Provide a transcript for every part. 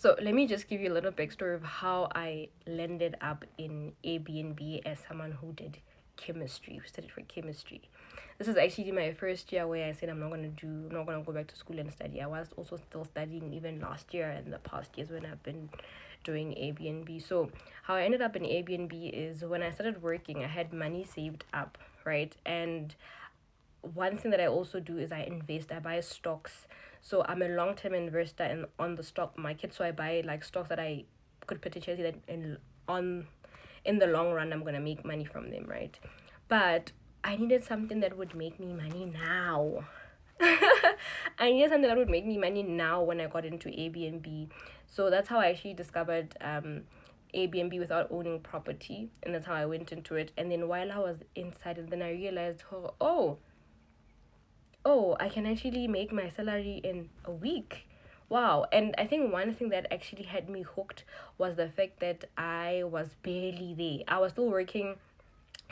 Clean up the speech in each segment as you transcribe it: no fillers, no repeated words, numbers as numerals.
So let me just give you a little backstory of how I landed up in Airbnb as someone who did chemistry, who studied for chemistry. This is actually my first year where I said I'm not gonna go back to school and study. I was also still studying even last year and the past years when I've been doing Airbnb. So how I ended up in Airbnb is when I started working, I had money saved up, right? And one thing that I also do is I invest. I buy stocks. So I'm a long term investor on the stock market. So I buy like stocks that I could potentially see that in the long run I'm gonna make money from them, right? But I needed something that would make me money now. I needed something that would make me money now when I got into Airbnb. So that's how I actually discovered Airbnb without owning property, and that's how I went into it. And then while I was inside, and then I realized, oh, I can actually make my salary in a week. Wow. And I think one thing that actually had me hooked was the fact that I was barely there. I was still working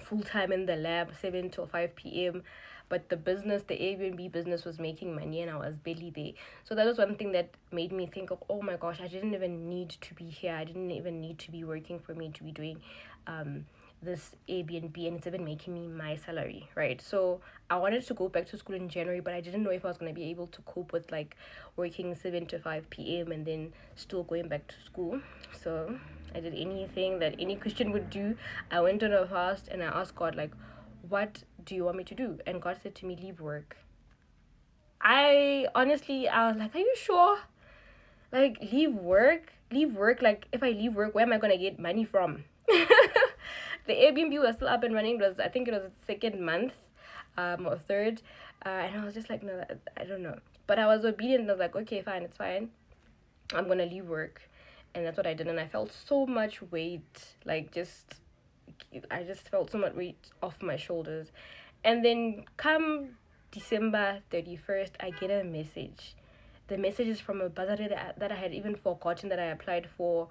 full time in the lab, 7 till 5 p.m. But the Airbnb business was making money and I was barely there. So that was one thing that made me think of, oh my gosh, I didn't even need to be here. I didn't even need to be working for me to be doing this Airbnb, and it's even making me my salary, right? So I wanted to go back to school in January, but I didn't know if I was going to be able to cope with like working 7 to 5 p.m. and then still going back to school. So I did anything that any Christian would do. I went on a fast and I asked God, like, what do you want me to do? And God said to me, leave work. I was like, are you sure? Like, leave work? Leave work? Like, if I leave work, where am I going to get money from? The Airbnb was still up and running. I think it was the second month or third. And I was just like, no, I don't know. But I was obedient. I was like, okay, fine, it's fine. I'm going to leave work. And that's what I did. And I felt so much weight, I just felt so much weight off my shoulders. And then come December 31st, I get a message. The message is from a bursary that I had even forgotten that I applied for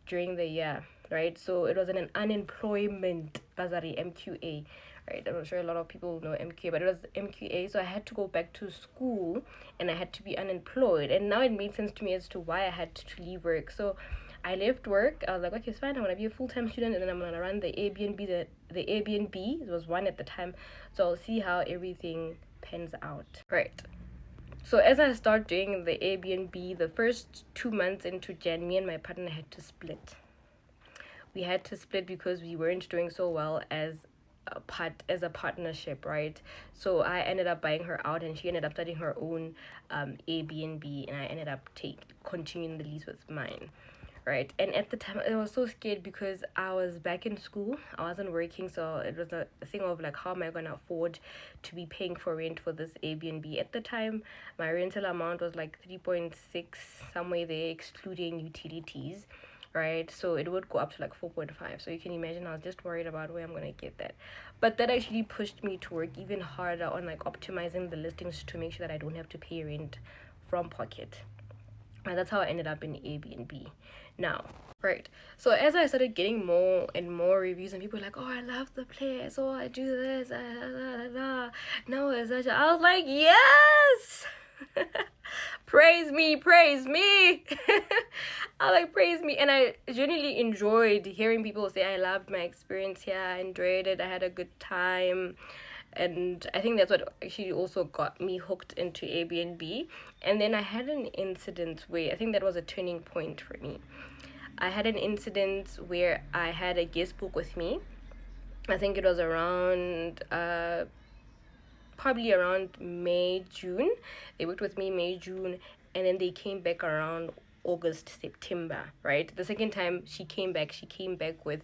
during the year, right? So it was an unemployment bursary, MQA, right? I'm not sure a lot of people know MQA, but it was MQA. So I had to go back to school and I had to be unemployed. And now it made sense to me as to why I had to leave work. So I left work. I was like, okay, it's fine. I'm gonna be a full-time student, and then I'm gonna run the Airbnb. The Airbnb, it was one at the time, so I'll see how everything pans out. Right. So as I start doing the Airbnb, the first 2 months into Jan, me and my partner had to split. We had to split because we weren't doing so well as a partnership, right? So I ended up buying her out and she ended up starting her own Airbnb, and I ended up continuing the lease with mine, right? And at the time I was so scared because I was back in school. I wasn't working, so it was a thing of like, how am I gonna afford to be paying for rent for this Airbnb? At the time my rental amount was like 3.6, somewhere there, excluding utilities, right? So it would go up to like 4.5. So you can imagine I was just worried about where I'm gonna get that. But that actually pushed me to work even harder on like optimizing the listings to make sure that I don't have to pay rent from pocket. And that's how I ended up in Airbnb now. Right. So as I started getting more and more reviews, and people were like, oh, I love the place, oh, I do this, no, it's such I was like, yes. Praise me, praise me. I like, praise me. And I genuinely enjoyed hearing people say I loved my experience here, I enjoyed it, I had a good time. And I think that's what actually also got me hooked into Airbnb. And then I had an incident where I think that was a turning point for me. I had an incident where I had a guest book with me. I think it was around probably around May, June. They worked with me May, June, and then they came back around August, September, right? The second time she came back with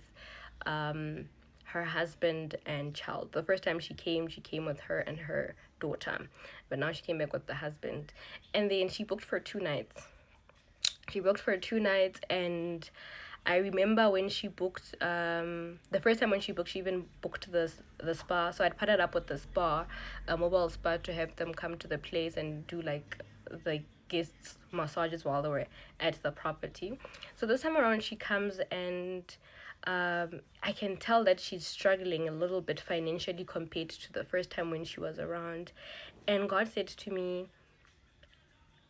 her husband and child. The first time she came with her and her daughter. But now she came back with the husband. And then she booked for 2 nights. And I remember when she booked, the first time when she booked, she even booked the spa. So I'd partnered up with the spa, a mobile spa, to have them come to the place and do like the guests massages while they were at the property. So this time around she comes and I can tell that she's struggling a little bit financially compared to the first time when she was around. And God said to me,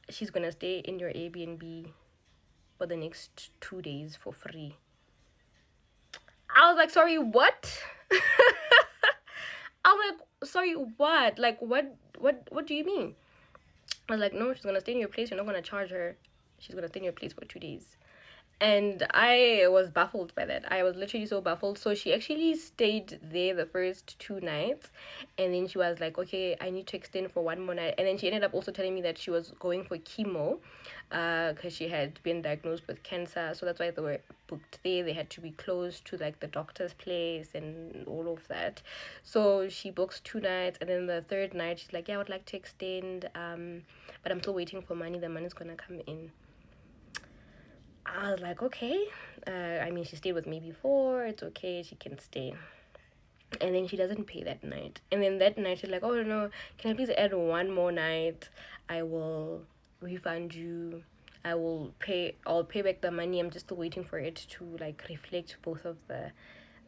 she's gonna stay in your Airbnb for the next 2 days for free. I was like, sorry, what? I'm like, sorry, what? Like, what do you mean? I was like, no, she's gonna stay in your place. You're not gonna charge her. She's gonna stay in your place for 2 days. And I was baffled by that. I was literally so baffled. So she actually stayed there the first 2 nights, and then she was like, okay, I need to extend for one more night. And then she ended up also telling me that she was going for chemo, because she had been diagnosed with cancer. So that's why they were booked there. They had to be close to like the doctor's place and all of that. So she books 2 nights, and then the third night she's like, yeah, I would like to extend, but I'm still waiting for money. The money's gonna come in. I was like, okay. I mean, she stayed with me before. It's okay. She can stay. And then she doesn't pay that night. And then that night, she's like, oh, no, can I please add one more night? I will refund you. I'll pay back the money. I'm just still waiting for it to, like, reflect both of the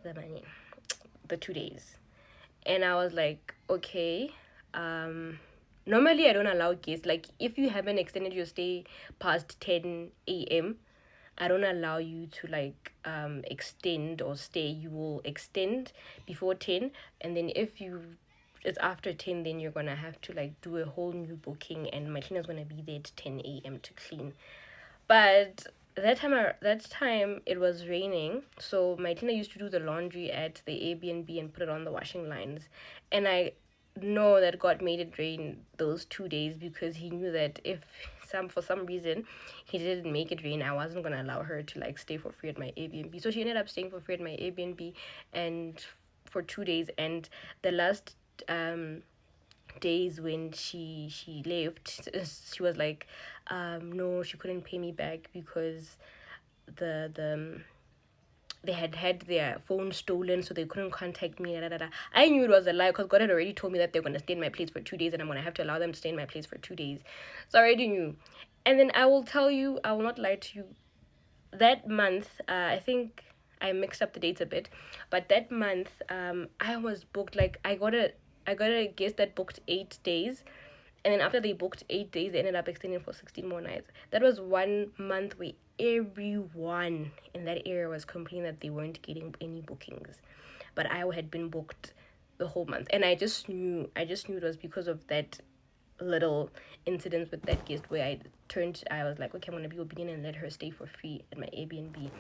money, the 2 days. And I was like, okay. Normally, I don't allow guests. Like, if you haven't extended your stay past 10 a.m., I don't allow you to like extend or stay. You will extend before 10, and then if you it's after 10, then you're gonna have to like do a whole new booking, and my cleaner's gonna be there at 10 a.m. to clean. But that time it was raining, so my cleaner used to do the laundry at the Airbnb and put it on the washing lines. And I know that God made it rain those 2 days because he knew that if for some reason he didn't make it rain, I wasn't gonna allow her to like stay for free at my Airbnb. So she ended up staying for free at my Airbnb and for 2 days. And the last days when she left, she was like, no, she couldn't pay me back because the they had their phone stolen, so they couldn't contact me. Da, da, da. I knew it was a lie because God had already told me that they're gonna stay in my place for 2 days, and I'm gonna have to allow them to stay in my place for 2 days. So I already knew. And then I will tell you, I will not lie to you. That month, I think I mixed up the dates a bit, but that month, I was booked. Like I got a guest that booked 8 days, and then after they booked 8 days, they ended up extending for 16 more nights. That was 1 month where everyone in that area was complaining that they weren't getting any bookings, but I had been booked the whole month, and I just knew it was because of that little incident with that guest where I was like, okay, I'm gonna be obedient and let her stay for free at my Airbnb.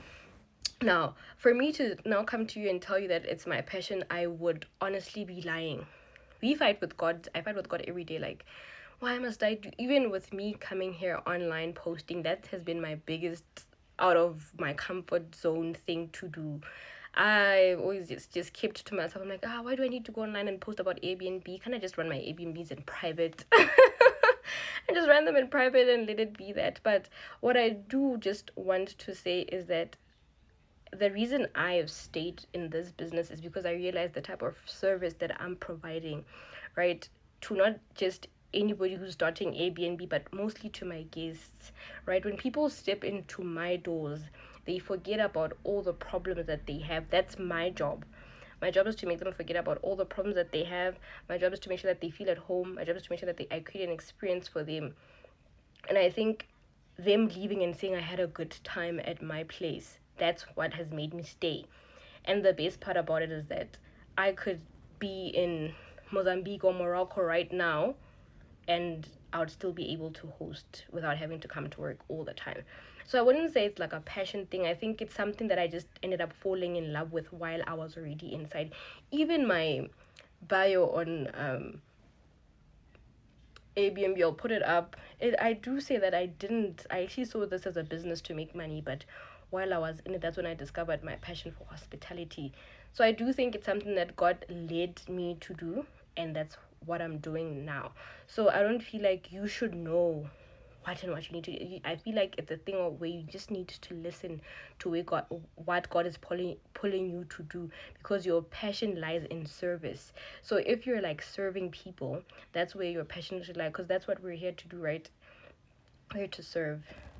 Now, for me to now come to you and tell you that it's my passion, I would honestly be lying. We fight with God. I fight with God every day. Like, why must I do? Even with me coming here online posting, that has been my biggest out of my comfort zone thing to do. I always just kept to myself. I'm like, why do I need to go online and post about Airbnb? Can I just run my Airbnbs in private? And just run them in private and let it be that. But what I do just want to say is that the reason I have stayed in this business is because I realized the type of service that I'm providing, right? To not just anybody who's starting Airbnb, but mostly to my guests, right? When people step into my doors, they forget about all the problems that they have. That's my job. My job is to make them forget about all the problems that they have. My job is to make sure that they feel at home. My job is to make sure that I create an experience for them. And I think them leaving and saying I had a good time at my place, that's what has made me stay. And the best part about it is that I could be in Mozambique or Morocco right now, and I would still be able to host without having to come to work all the time. So I wouldn't say it's like a passion thing. I think it's something that I just ended up falling in love with while I was already inside. Even my bio on Airbnb, I'll put it up. I do say that I actually saw this as a business to make money, but while I was in it, that's when I discovered my passion for hospitality. So I do think it's something that God led me to do, and that's what I'm doing now. So I don't feel like you should know what you need to do. I feel like it's a thing where you just need to listen to what God is pulling you to do, because your passion lies in service. So if you're like serving people, that's where your passion should lie, because that's what we're here to do, right? We're here to serve.